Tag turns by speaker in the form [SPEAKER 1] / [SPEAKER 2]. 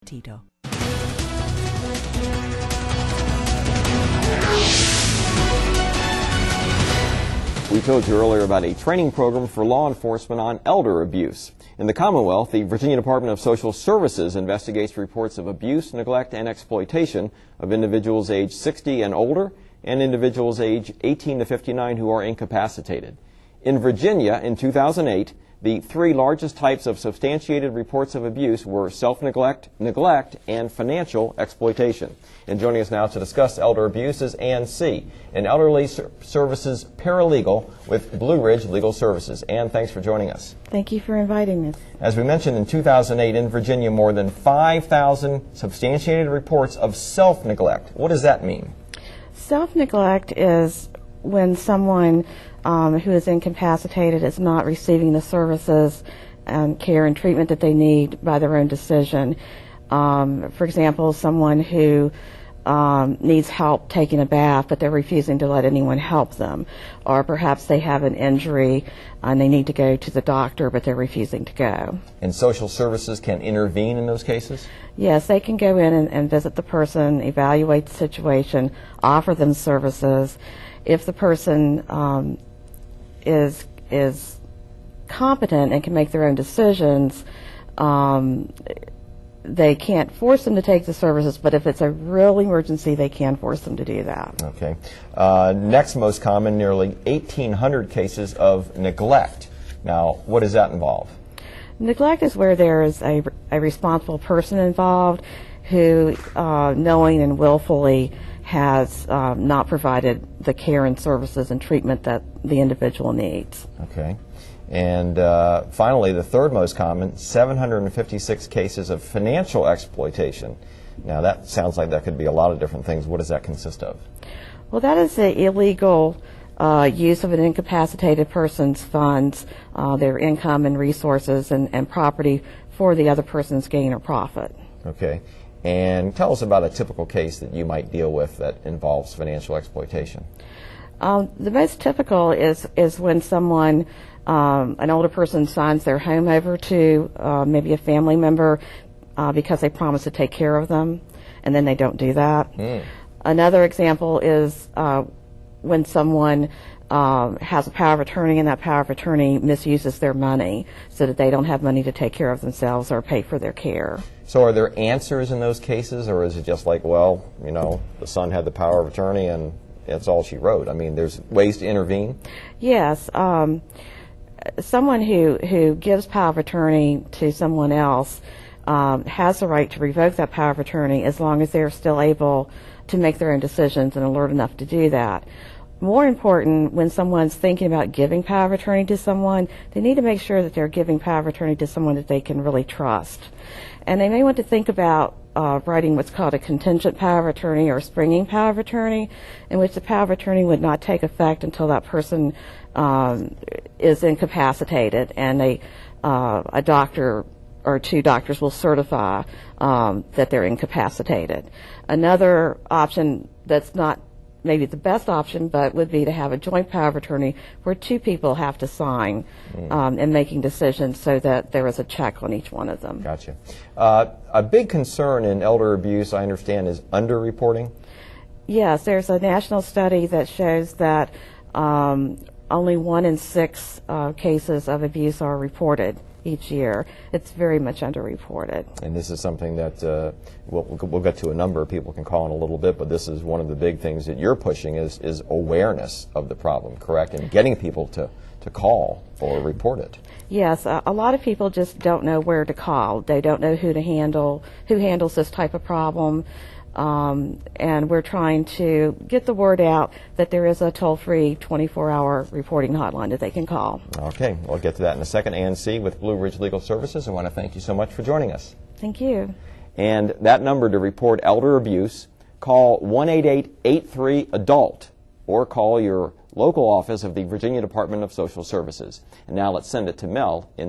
[SPEAKER 1] Tito.
[SPEAKER 2] We told you earlier about a training program for law enforcement on elder abuse. In the Commonwealth, the Virginia Department of Social Services investigates reports of abuse, neglect, and exploitation of individuals age 60 and older and individuals age 18 to 59 who are incapacitated. In Virginia, in 2008, the three largest types of substantiated reports of abuse were self-neglect, neglect, and financial exploitation. And joining us now to discuss elder abuse is Ann C., an elderly services paralegal with Blue Ridge Legal Services. Ann, thanks for joining us.
[SPEAKER 3] Thank you for inviting me.
[SPEAKER 2] As we mentioned, in 2008 in Virginia, more than 5,000 substantiated reports of self-neglect. What does that mean?
[SPEAKER 3] Self-neglect is when someone who is incapacitated is not receiving the services and care and treatment that they need by their own decision. For example, someone who needs help taking a bath, but they're refusing to let anyone help them. Or perhaps they have an injury and they need to go to the doctor, but they're refusing to go.
[SPEAKER 2] And social services can intervene in those cases?
[SPEAKER 3] Yes, they can go in and visit the person, evaluate the situation, offer them services. If the person is competent and can make their own decisions, they can't force them to take the services, but if it's a real emergency, they can force them to do that.
[SPEAKER 2] Okay. Next most common, nearly 1,800 cases of neglect. Now, what does that involve?
[SPEAKER 3] Neglect is where there is a responsible person involved who, knowing and willfully, has not provided the care and services and treatment that the individual needs.
[SPEAKER 2] Okay. And finally, the third most common, 756 cases of financial exploitation. Now, that sounds like that could be a lot of different things. What does that consist of?
[SPEAKER 3] Well, that is the illegal use of an incapacitated person's funds, their income and resources and property for the other person's gain or profit.
[SPEAKER 2] Okay. And tell us about a typical case that you might deal with that involves financial exploitation.
[SPEAKER 3] The most typical is when someone, an older person, signs their home over to maybe a family member because they promise to take care of them, and then they don't do that. Another example is when someone has a power of attorney and that power of attorney misuses their money so that they don't have money to take care of themselves or pay for their care.
[SPEAKER 2] So are there answers in those cases, or is it just like, well, you know, the son had the power of attorney and that's all she wrote? I mean, there's ways to intervene?
[SPEAKER 3] Yes. Someone who gives power of attorney to someone else has the right to revoke that power of attorney as long as they're still able to make their own decisions and alert enough to do that. More important, when someone's thinking about giving power of attorney to someone, they need to make sure that they're giving power of attorney to someone that they can really trust. And they may want to think about writing what's called a contingent power of attorney or springing power of attorney, in which the power of attorney would not take effect until that person is incapacitated and a doctor or two doctors will certify that they're incapacitated. Another option that's not maybe the best option, but would be to have a joint power of attorney where two people have to sign in making decisions so that there is a check on each one of them.
[SPEAKER 2] Gotcha. A big concern in elder abuse, I understand, is underreporting? Yes,
[SPEAKER 3] there's a national study that shows that only 1 in 6 cases of abuse are reported each year. It's very much underreported.
[SPEAKER 2] And this is something that we'll get to a number of people can call in a little bit, but this is one of the big things that you're pushing is awareness of the problem, correct? And getting people to call or report it.
[SPEAKER 3] Yes, a lot of people just don't know where to call. They don't know who handles this type of problem. And we're trying to get the word out that there is a toll-free 24-hour reporting hotline that they can call. Okay,
[SPEAKER 2] we'll get to that in a second. Ann C. with Blue Ridge Legal Services, I want to thank you so much for joining us.
[SPEAKER 3] Thank you.
[SPEAKER 2] And that number to report elder abuse, call 1-888-83-ADULT or call your local office of the Virginia Department of Social Services. And now let's send it to Mel in